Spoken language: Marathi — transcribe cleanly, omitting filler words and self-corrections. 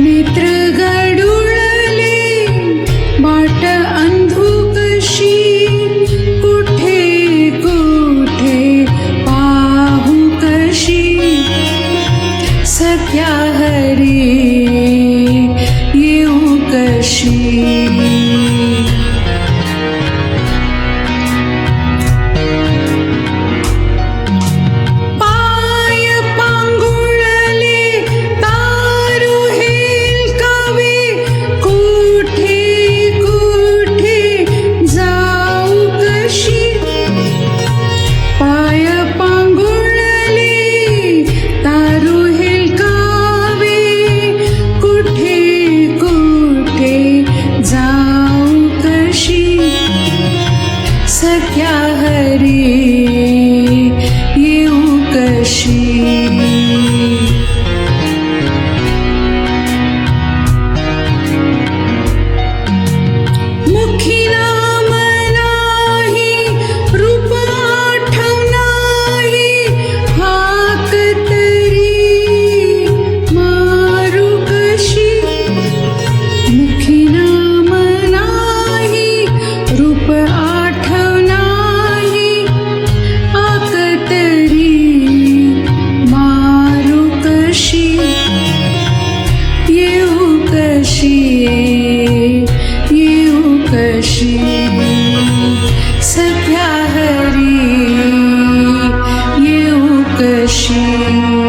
नेत्र गडुळले बाट अंधुकशी कुठे कुठे पाहू कशी सख्या हरी येऊ कशी सख्या हरी येऊ कशी मुखी नाम नाही रूप आठवणाही हाक तरी मारू कशी मुखी नाम नाही रूप येऊ कशी सख्या हरी येऊ कशी